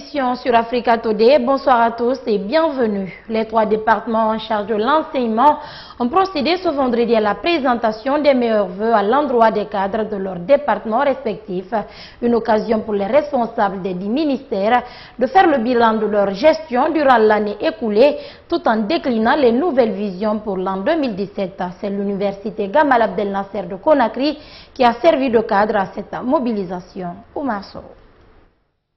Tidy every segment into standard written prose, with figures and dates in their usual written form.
édition sur Africa Today. Bonsoir à tous et bienvenue. Les 3 départements en charge de l'enseignement ont procédé ce vendredi à la présentation des meilleurs vœux à l'endroit des cadres de leurs départements respectifs. Une occasion pour les responsables des 10 ministères de faire le bilan de leur gestion durant l'année écoulée tout en déclinant les nouvelles visions pour l'an 2017. C'est l'université Gamal Abdel Nasser de Conakry qui a servi de cadre à cette mobilisation. Oumar Sow.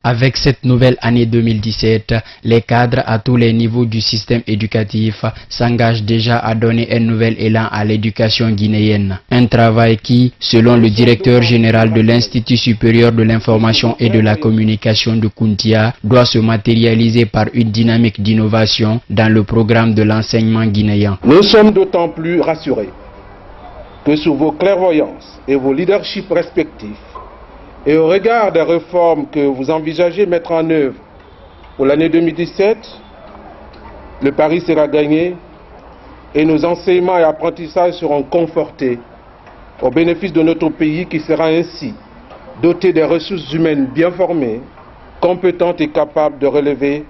Avec cette nouvelle année 2017, les cadres à tous les niveaux du système éducatif s'engagent déjà à donner un nouvel élan à l'éducation guinéenne. Un travail qui, selon le directeur général de l'Institut supérieur de l'information et de la communication de Kountia, doit se matérialiser par une dynamique d'innovation dans le programme de l'enseignement guinéen. Nous sommes d'autant plus rassurés que sous vos clairvoyances et vos leaderships respectifs, et au regard des réformes que vous envisagez mettre en œuvre pour l'année 2017, le pari sera gagné et nos enseignements et apprentissages seront confortés au bénéfice de notre pays qui sera ainsi doté des ressources humaines bien formées, compétentes et capables de relever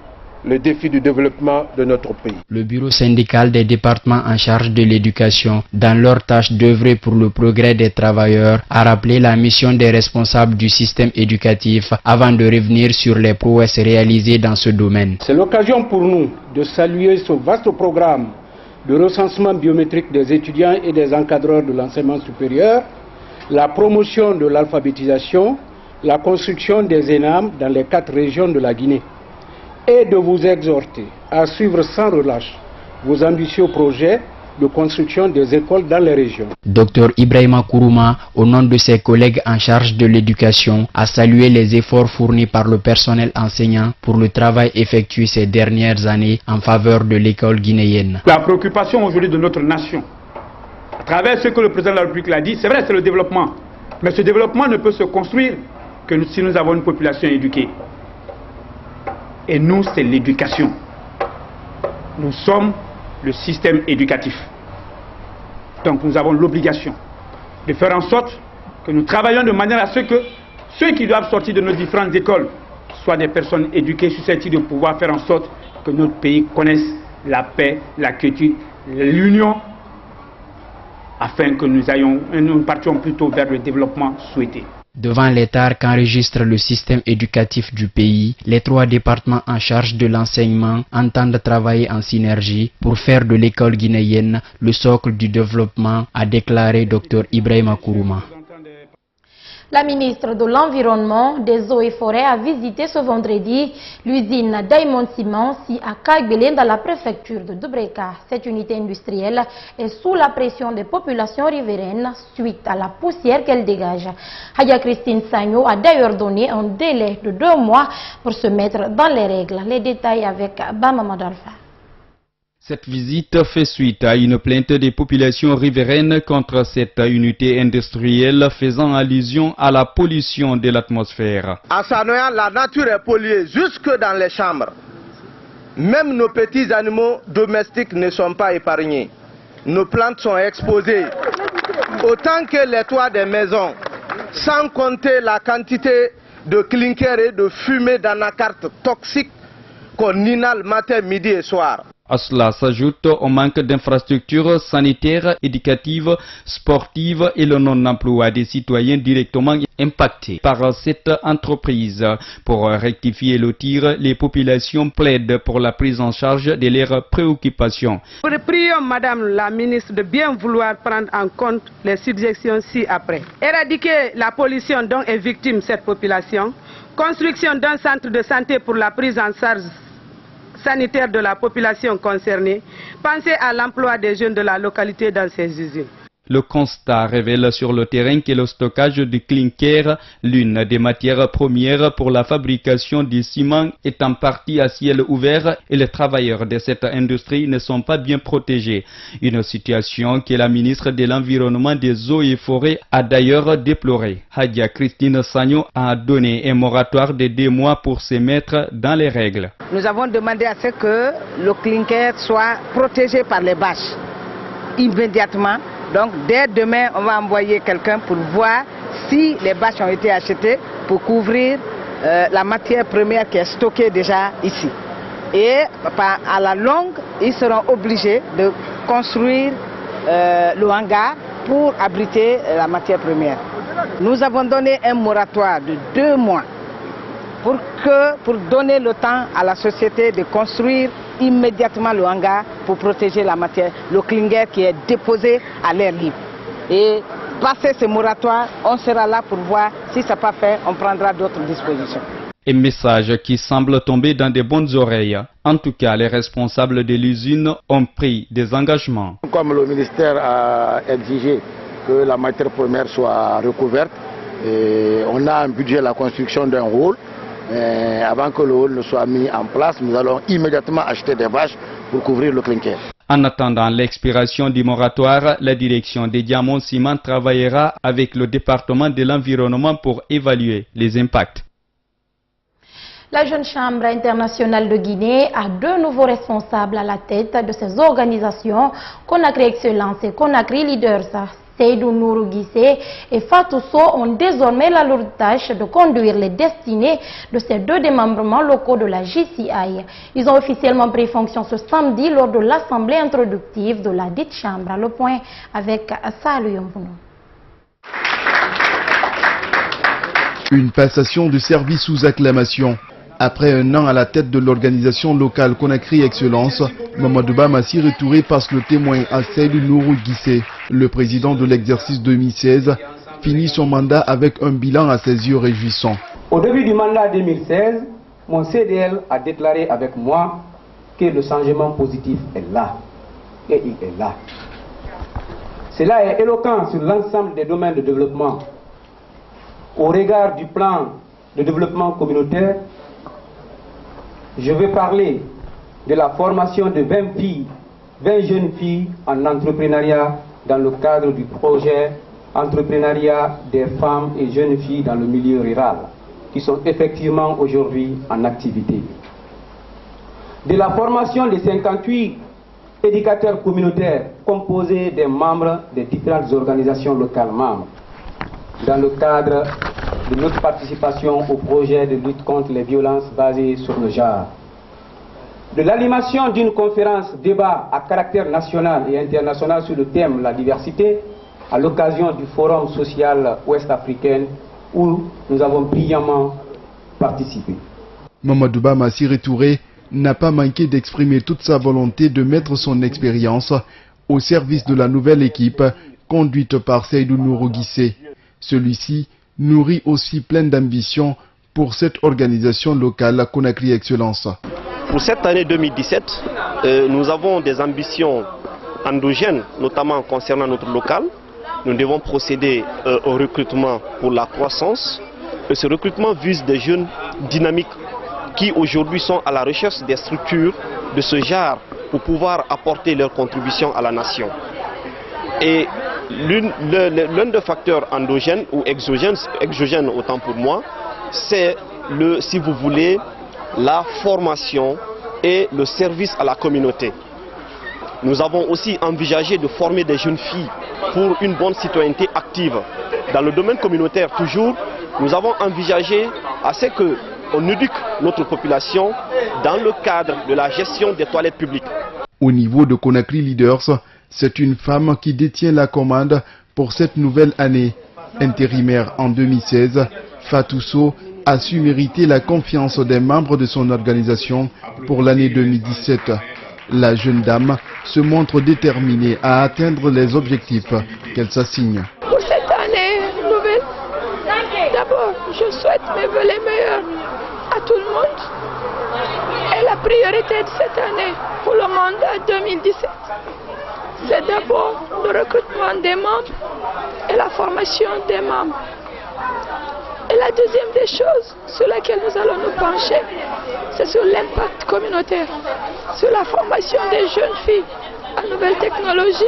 le défi du développement de notre pays. Le bureau syndical des départements en charge de l'éducation, dans leur tâche d'œuvrer pour le progrès des travailleurs, a rappelé la mission des responsables du système éducatif avant de revenir sur les prouesses réalisées dans ce domaine. C'est l'occasion pour nous de saluer ce vaste programme de recensement biométrique des étudiants et des encadreurs de l'enseignement supérieur, la promotion de l'alphabétisation, la construction des ENAM dans les 4 régions de la Guinée, et de vous exhorter à suivre sans relâche vos ambitieux projets de construction des écoles dans les régions. Dr Ibrahima Kourouma, au nom de ses collègues en charge de l'éducation, a salué les efforts fournis par le personnel enseignant pour le travail effectué ces dernières années en faveur de l'école guinéenne. La préoccupation aujourd'hui de notre nation, à travers ce que le président de la République l'a dit, c'est vrai, c'est le développement. Mais ce développement ne peut se construire que si nous avons une population éduquée. Et nous, c'est l'éducation. Nous sommes le système éducatif. Donc nous avons l'obligation de faire en sorte que nous travaillions de manière à ce que ceux qui doivent sortir de nos différentes écoles soient des personnes éduquées, susceptibles de pouvoir faire en sorte que notre pays connaisse la paix, la quiétude, l'union, afin que nous partions plutôt vers le développement souhaité. Devant l'état qu'enregistre le système éducatif du pays, les 3 départements en charge de l'enseignement entendent travailler en synergie pour faire de l'école guinéenne le socle du développement, a déclaré Dr Ibrahima Kourouma. La ministre de l'Environnement, des Eaux et Forêts a visité ce vendredi l'usine Diamond Cement à Kagbélé dans la préfecture de Doubreka. Cette unité industrielle est sous la pression des populations riveraines suite à la poussière qu'elle dégage. Hadja Christine Sagno a d'ailleurs donné un délai de 2 mois pour se mettre dans les règles. Les détails avec Bama Madalfa. Cette visite fait suite à une plainte des populations riveraines contre cette unité industrielle faisant allusion à la pollution de l'atmosphère. À Sanoya, la nature est polluée jusque dans les chambres. Même nos petits animaux domestiques ne sont pas épargnés. Nos plantes sont exposées. Autant que les toits des maisons, sans compter la quantité de clinker et de fumée d'anacarde toxique qu'on inhale matin, midi et soir. À cela s'ajoute au manque d'infrastructures sanitaires, éducatives, sportives et le non-emploi des citoyens directement impactés par cette entreprise. Pour rectifier le tir, les populations plaident pour la prise en charge de leurs préoccupations. Nous prions Madame la ministre de bien vouloir prendre en compte les suggestions ci-après. Éradiquer la pollution dont est victime cette population, construction d'un centre de santé pour la prise en charge sanitaire de la population concernée, penser à l'emploi des jeunes de la localité dans ces usines. Le constat révèle sur le terrain que le stockage du clinker, l'une des matières premières pour la fabrication du ciment, est en partie à ciel ouvert et les travailleurs de cette industrie ne sont pas bien protégés. Une situation que la ministre de l'Environnement, des Eaux et Forêts a d'ailleurs déplorée. Hadja Christine Sagno a donné un moratoire de 2 mois pour se mettre dans les règles. Nous avons demandé à ce que le clinker soit protégé par les bâches immédiatement. Donc dès demain, on va envoyer quelqu'un pour voir si les bâches ont été achetées pour couvrir la matière première qui est stockée déjà ici. Et à la longue, ils seront obligés de construire le hangar pour abriter la matière première. Nous avons donné un moratoire de 2 mois pour donner le temps à la société de construire immédiatement le hangar pour protéger la matière, le clinker qui est déposé à l'air libre. Et passé ce moratoire, on sera là pour voir si ça n'est pas fait, on prendra d'autres dispositions. Un message qui semble tomber dans de bonnes oreilles. En tout cas, les responsables de l'usine ont pris des engagements. Comme le ministère a exigé que la matière première soit recouverte, et on a un budget à la construction d'un hall. Avant que le hall ne soit mis en place, nous allons immédiatement acheter des bâches pour couvrir le clinker. En attendant l'expiration du moratoire, la direction des Diamants Ciment travaillera avec le département de l'environnement pour évaluer les impacts. La Jeune Chambre internationale de Guinée a 2 nouveaux responsables à la tête de ces organisations, Conakry Excellence et Conakry Leaders. Seydou Nourou Guissé et Fatou Sow ont désormais la lourde tâche de conduire les destinées de ces 2 démembrements locaux de la JCI. Ils ont officiellement pris fonction ce samedi lors de l'assemblée introductive de la dite chambre. Le point avec Salou Yomvounou. Une passation de service sous acclamation. Après un an à la tête de l'organisation locale Conakry Excellence, Mamadou Bamassi Touré passe le témoin à Seydou Nourou Guissé. Le président de l'exercice 2016 finit son mandat avec un bilan à ses yeux réjouissant. Au début du mandat 2016, mon CDL a déclaré avec moi que le changement positif est là. Et il est là. Cela est éloquent sur l'ensemble des domaines de développement. Au regard du plan de développement communautaire, je vais parler de la formation de 20 jeunes filles en entrepreneuriat dans le cadre du projet entrepreneuriat des femmes et jeunes filles dans le milieu rural, qui sont effectivement aujourd'hui en activité. De la formation de 58 éducateurs communautaires composés des membres des différentes organisations locales membres, dans le cadre de notre participation au projet de lutte contre les violences basées sur le genre. De l'animation d'une conférence débat à caractère national et international sur le thème la diversité à l'occasion du Forum social ouest-africain où nous avons brillamment participé. Mamadou Bamassi Touré n'a pas manqué d'exprimer toute sa volonté de mettre son expérience au service de la nouvelle équipe conduite par Seydou Nourou Guissé. Celui-ci nourrit aussi plein d'ambition pour cette organisation locale Conakry Excellence. Pour cette année 2017, nous avons des ambitions endogènes, notamment concernant notre local. Nous devons procéder au recrutement pour la croissance. Et ce recrutement vise des jeunes dynamiques qui aujourd'hui sont à la recherche des structures de ce genre pour pouvoir apporter leur contribution à la nation. Et l'un des facteurs endogènes ou exogènes autant pour moi, c'est si vous voulez, la formation et le service à la communauté. Nous avons aussi envisagé de former des jeunes filles pour une bonne citoyenneté active. Dans le domaine communautaire toujours, nous avons envisagé à ce qu'on éduque notre population dans le cadre de la gestion des toilettes publiques. Au niveau de Conakry Leaders, c'est une femme qui détient la commande pour cette nouvelle année. Intérimaire en 2016, Fatou Sow a su mériter la confiance des membres de son organisation pour l'année 2017. La jeune dame se montre déterminée à atteindre les objectifs qu'elle s'assigne. Pour cette année nouvelle, d'abord, je souhaite mes vœux les meilleurs à tout le monde. Et la priorité de cette année pour le mandat 2017, c'est d'abord le recrutement des membres et la formation des membres. Et la deuxième des choses sur laquelle nous allons nous pencher, c'est sur l'impact communautaire, sur la formation des jeunes filles à nouvelles technologies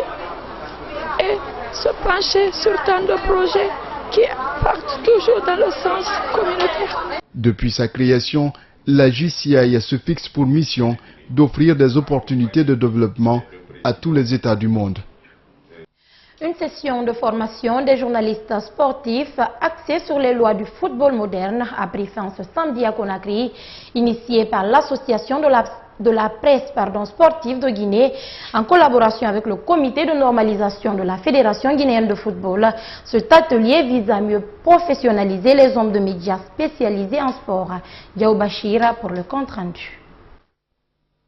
et se pencher sur tant de projets qui partent toujours dans le sens communautaire. Depuis sa création, la JCI se fixe pour mission d'offrir des opportunités de développement à tous les États du monde. Une session de formation des journalistes sportifs axée sur les lois du football moderne a pris fin ce samedi à Conakry, initiée par l'association de la presse sportive de Guinée en collaboration avec le comité de normalisation de la Fédération guinéenne de football. Cet atelier vise à mieux professionnaliser les hommes de médias spécialisés en sport. Diao Bachira pour le compte rendu.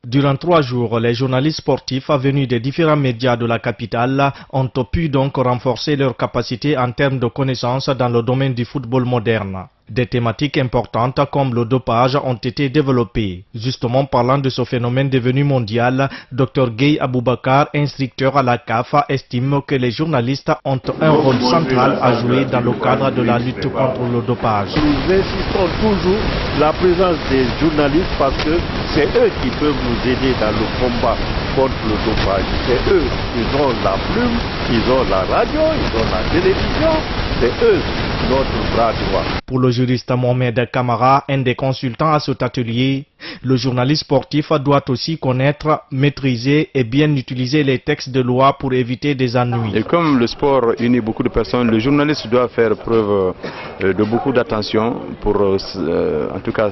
Durant 3 jours, les journalistes sportifs venus des différents médias de la capitale ont pu donc renforcer leurs capacités en termes de connaissances dans le domaine du football moderne. Des thématiques importantes comme le dopage ont été développées. Justement, parlant de ce phénomène devenu mondial, Dr Gueye Aboubakar, instructeur à la CAF, estime que les journalistes ont un rôle central à jouer dans le cadre de la lutte contre le dopage. Nous insistons toujours la présence des journalistes parce que c'est eux qui peuvent nous aider dans le combat contre le dopage. C'est eux, ils ont la plume, ils ont la radio, ils ont la télévision, c'est eux notre bras droit. Pour le juriste Mohamed Kamara, un des consultants à cet atelier, le journaliste sportif doit aussi connaître, maîtriser et bien utiliser les textes de loi pour éviter des ennuis. Et comme le sport unit beaucoup de personnes, le journaliste doit faire preuve de beaucoup d'attention pour, en tout cas,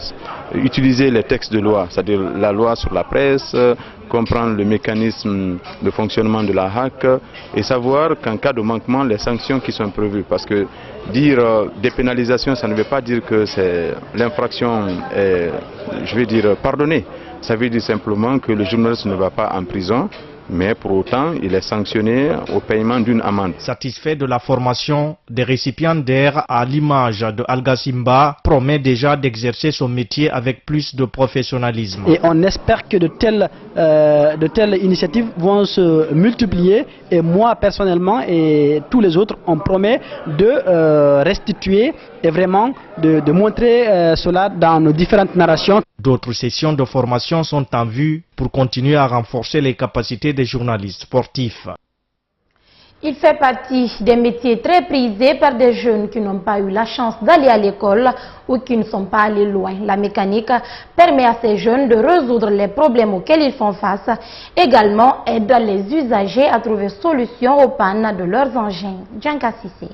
utiliser les textes de loi, c'est-à-dire la loi sur la presse, comprendre le mécanisme de fonctionnement de la HAC et savoir qu'en cas de manquement, les sanctions qui sont prévues. Parce que dire dépénalisation, ça ne veut pas dire que l'infraction est, je vais dire, pardonnée. Ça veut dire simplement que le journaliste ne va pas en prison, mais pour autant, il est sanctionné au paiement d'une amende. Satisfait de la formation des récipiendaires à l'image de Alga Simba, promet déjà d'exercer son métier avec plus de professionnalisme. Et on espère que de telles initiatives vont se multiplier. Et moi, personnellement, et tous les autres, on promet de restituer et vraiment de montrer cela dans nos différentes narrations. D'autres sessions de formation sont en vue pour continuer à renforcer les capacités des journalistes sportifs. Il fait partie des métiers très prisés par des jeunes qui n'ont pas eu la chance d'aller à l'école ou qui ne sont pas allés loin. La mécanique permet à ces jeunes de résoudre les problèmes auxquels ils font face. Également, aide les usagers à trouver solution aux pannes de leurs engins. Djanka Sissé.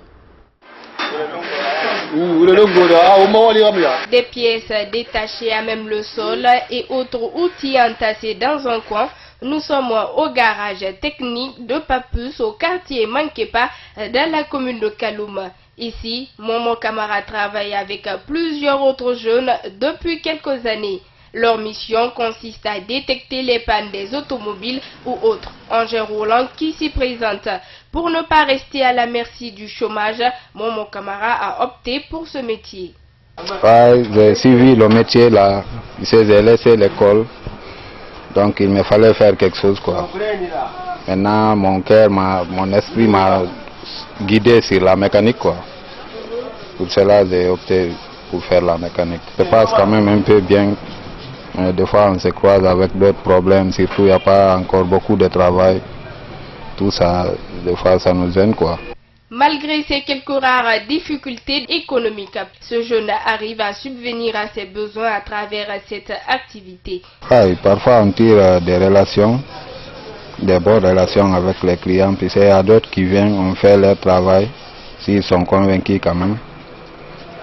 Des pièces détachées à même le sol et autres outils entassés dans un coin. Nous sommes au garage technique de Papus au quartier Mankepa dans la commune de Kaloum. Ici, mon camarade travaille avec plusieurs autres jeunes depuis quelques années. Leur mission consiste à détecter les pannes des automobiles ou autres engins roulants qui s'y présentent. Pour ne pas rester à la merci du chômage, mon camarade a opté pour ce métier. J'ai suivi le métier là, j'ai laissé l'école, donc il me fallait faire quelque chose quoi. Maintenant mon cœur, mon esprit m'a guidé sur la mécanique quoi. Pour cela j'ai opté pour faire la mécanique. Ça passe quand même un peu bien. Des fois on se croise avec d'autres problèmes, surtout il n'y a pas encore beaucoup de travail. Tout ça, des fois ça nous gêne quoi. Malgré ces quelques rares difficultés économiques, ce jeune arrive à subvenir à ses besoins à travers cette activité. Parfois on tire des relations, des bonnes relations avec les clients, puis il y a d'autres qui viennent, on fait leur travail, s'ils sont convaincus quand même.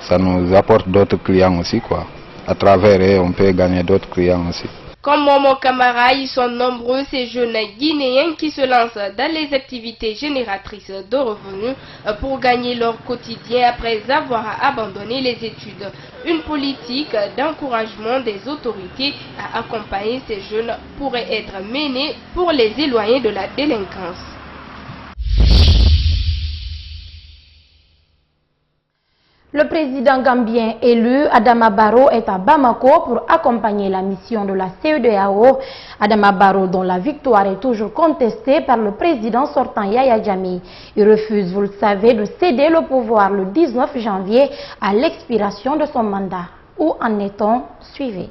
Ça nous apporte d'autres clients aussi quoi. À travers eux, on peut gagner d'autres clients aussi. Comme mon camarade, ils sont nombreux ces jeunes Guinéens qui se lancent dans les activités génératrices de revenus pour gagner leur quotidien après avoir abandonné les études. Une politique d'encouragement des autorités à accompagner ces jeunes pourrait être menée pour les éloigner de la délinquance. Le président gambien élu, Adama Barrow, est à Bamako pour accompagner la mission de la CEDEAO. Adama Barrow, dont la victoire est toujours contestée par le président sortant Yaya Jammeh. Il refuse, vous le savez, de céder le pouvoir le 19 janvier à l'expiration de son mandat. Où en est-on? Suivez.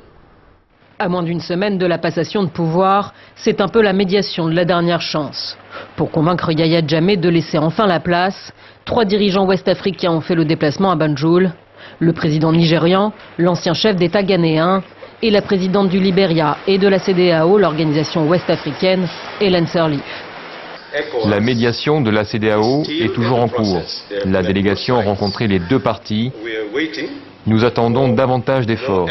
À moins d'une semaine de la passation de pouvoir, c'est un peu la médiation de la dernière chance. Pour convaincre Yaya Jammeh de laisser enfin la place, 3 dirigeants ouest-africains ont fait le déplacement à Banjul. Le président nigérian, l'ancien chef d'État ghanéen et la présidente du Libéria et de la CEDEAO, l'organisation ouest-africaine, Hélène Sirleaf. La médiation de la CEDEAO est toujours en cours. La délégation a rencontré les deux parties. Nous attendons davantage d'efforts.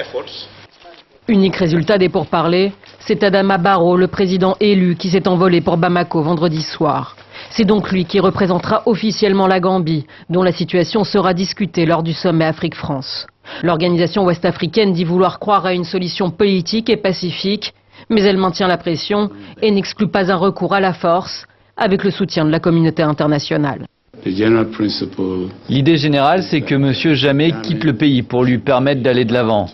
Unique résultat des pourparlers, c'est Adama Barrow, le président élu, qui s'est envolé pour Bamako vendredi soir. C'est donc lui qui représentera officiellement la Gambie, dont la situation sera discutée lors du sommet Afrique-France. L'organisation ouest-africaine dit vouloir croire à une solution politique et pacifique, mais elle maintient la pression et n'exclut pas un recours à la force, avec le soutien de la communauté internationale. L'idée générale, c'est que M. Jammeh quitte le pays pour lui permettre d'aller de l'avant.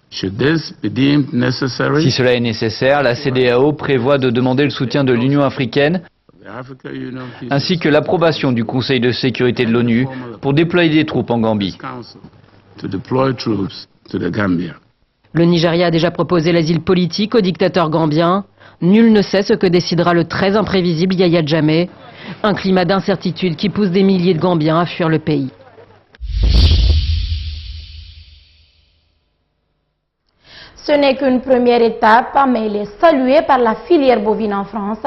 Si cela est nécessaire, la CEDEAO prévoit de demander le soutien de l'Union africaine ainsi que l'approbation du Conseil de sécurité de l'ONU pour déployer des troupes en Gambie. Le Nigeria a déjà proposé l'asile politique au dictateur gambien. Nul ne sait ce que décidera le très imprévisible Yahya Jammeh. Un climat d'incertitude qui pousse des milliers de Gambiens à fuir le pays. Ce n'est qu'une première étape, mais elle est saluée par la filière bovine en France.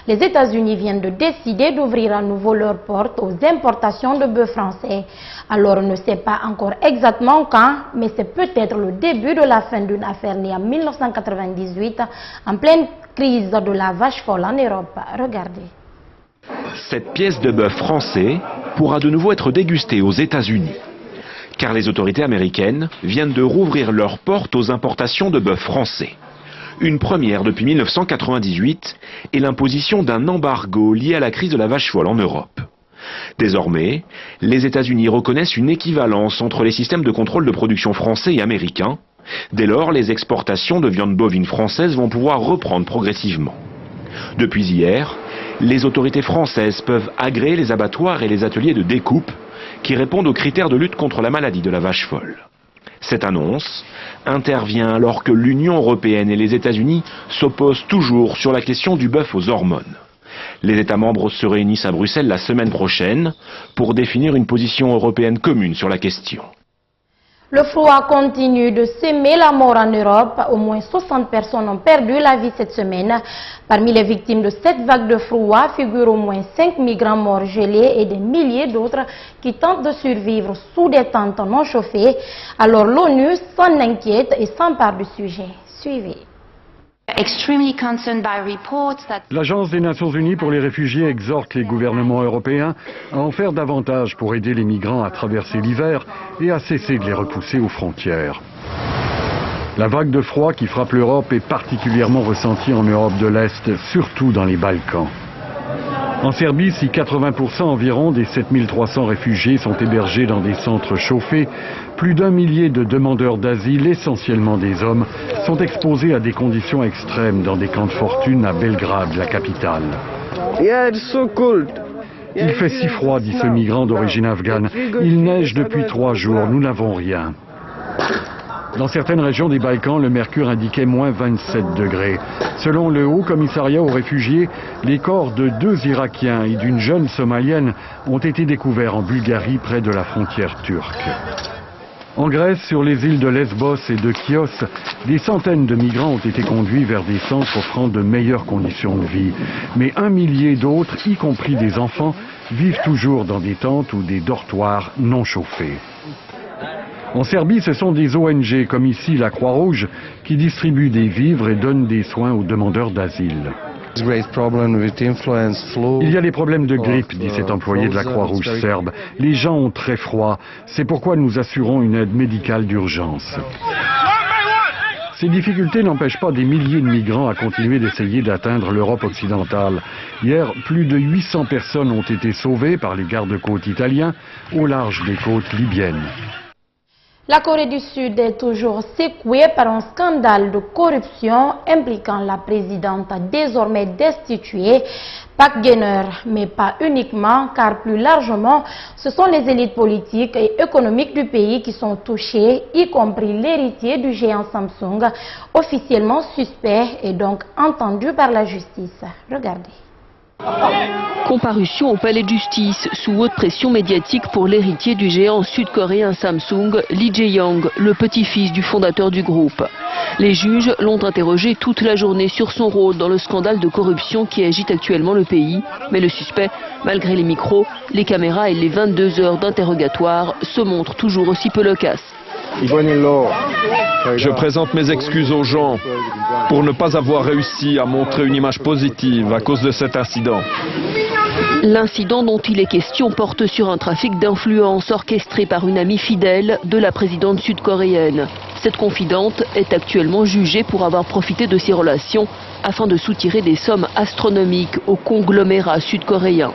Les États-Unis viennent de décider d'ouvrir à nouveau leurs portes aux importations de bœufs français. Alors on ne sait pas encore exactement quand, mais c'est peut-être le début de la fin d'une affaire née en 1998, en pleine crise de la vache folle en Europe. Regardez. Cette pièce de bœuf français pourra de nouveau être dégustée aux États-Unis. Car les autorités américaines viennent de rouvrir leurs portes aux importations de bœuf français. Une première depuis 1998 et l'imposition d'un embargo lié à la crise de la vache folle en Europe. Désormais, les États-Unis reconnaissent une équivalence entre les systèmes de contrôle de production français et américains. Dès lors, les exportations de viande bovine française vont pouvoir reprendre progressivement. Depuis hier, les autorités françaises peuvent agréer les abattoirs et les ateliers de découpe qui répondent aux critères de lutte contre la maladie de la vache folle. Cette annonce intervient alors que l'Union européenne et les États-Unis s'opposent toujours sur la question du bœuf aux hormones. Les États membres se réunissent à Bruxelles la semaine prochaine pour définir une position européenne commune sur la question. Le froid continue de s'aimer la mort en Europe. Au moins 60 personnes ont perdu la vie cette semaine. Parmi les victimes de cette vague de froid figurent au moins 5 migrants morts gelés et des milliers d'autres qui tentent de survivre sous des tentes non chauffées. Alors l'ONU s'en inquiète et s'empare du sujet. Suivez. L'Agence des Nations Unies pour les réfugiés exhorte les gouvernements européens à en faire davantage pour aider les migrants à traverser l'hiver et à cesser de les repousser aux frontières. La vague de froid qui frappe l'Europe est particulièrement ressentie en Europe de l'Est, surtout dans les Balkans. En Serbie, si 80% environ des 7300 réfugiés sont hébergés dans des centres chauffés, plus d'1 millier de demandeurs d'asile, essentiellement des hommes, sont exposés à des conditions extrêmes dans des camps de fortune à Belgrade, la capitale. Il fait si froid, dit ce migrant d'origine afghane. Il neige depuis 3 jours, nous n'avons rien. Dans certaines régions des Balkans, le mercure indiquait moins 27 degrés. Selon le Haut Commissariat aux réfugiés, les corps de 2 Irakiens et d'une jeune Somalienne ont été découverts en Bulgarie près de la frontière turque. En Grèce, sur les îles de Lesbos et de Chios, des centaines de migrants ont été conduits vers des centres offrant de meilleures conditions de vie. Mais 1 millier d'autres, y compris des enfants, vivent toujours dans des tentes ou des dortoirs non chauffés. En Serbie, ce sont des ONG, comme ici la Croix-Rouge, qui distribuent des vivres et donnent des soins aux demandeurs d'asile. Il y a les problèmes de grippe, dit cet employé de la Croix-Rouge serbe. Les gens ont très froid. C'est pourquoi nous assurons une aide médicale d'urgence. Ces difficultés n'empêchent pas des milliers de migrants à continuer d'essayer d'atteindre l'Europe occidentale. Hier, plus de 800 personnes ont été sauvées par les gardes-côtes italiens au large des côtes libyennes. La Corée du Sud est toujours secouée par un scandale de corruption impliquant la présidente désormais destituée, Park Geun-hye, mais pas uniquement, car plus largement, ce sont les élites politiques et économiques du pays qui sont touchées, y compris l'héritier du géant Samsung, officiellement suspect et donc entendu par la justice. Regardez. Comparution au palais de justice sous haute pression médiatique pour l'héritier du géant sud-coréen Samsung, Lee Jae-yong, le petit-fils du fondateur du groupe. Les juges l'ont interrogé toute la journée sur son rôle dans le scandale de corruption qui agite actuellement le pays. Mais le suspect, malgré les micros, les caméras et les 22 heures d'interrogatoire, se montre toujours aussi peu loquace. Je présente mes excuses aux gens pour ne pas avoir réussi à montrer une image positive à cause de cet incident. L'incident dont il est question porte sur un trafic d'influence orchestré par une amie fidèle de la présidente sud-coréenne. Cette confidente est actuellement jugée pour avoir profité de ses relations afin de soutirer des sommes astronomiques au conglomérat sud-coréen.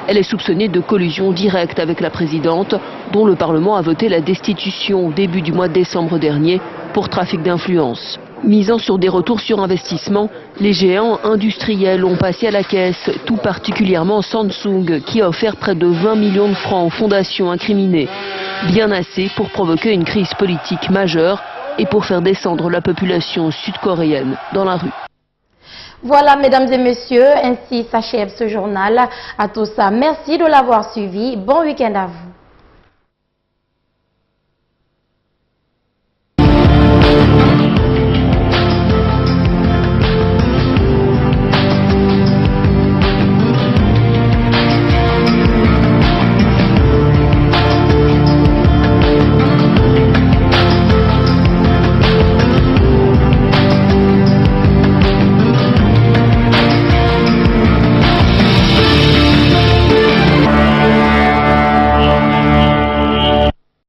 Elle est soupçonnée de collusion directe avec la présidente, dont le Parlement a voté la destitution au début du mois de décembre dernier pour trafic d'influence. Misant sur des retours sur investissement, les géants industriels ont passé à la caisse, tout particulièrement Samsung, qui a offert près de 20 millions de francs aux fondations incriminées. Bien assez pour provoquer une crise politique majeure et pour faire descendre la population sud-coréenne dans la rue. Voilà, mesdames et messieurs, ainsi s'achève ce journal. À tous, merci de l'avoir suivi. Bon week-end à vous.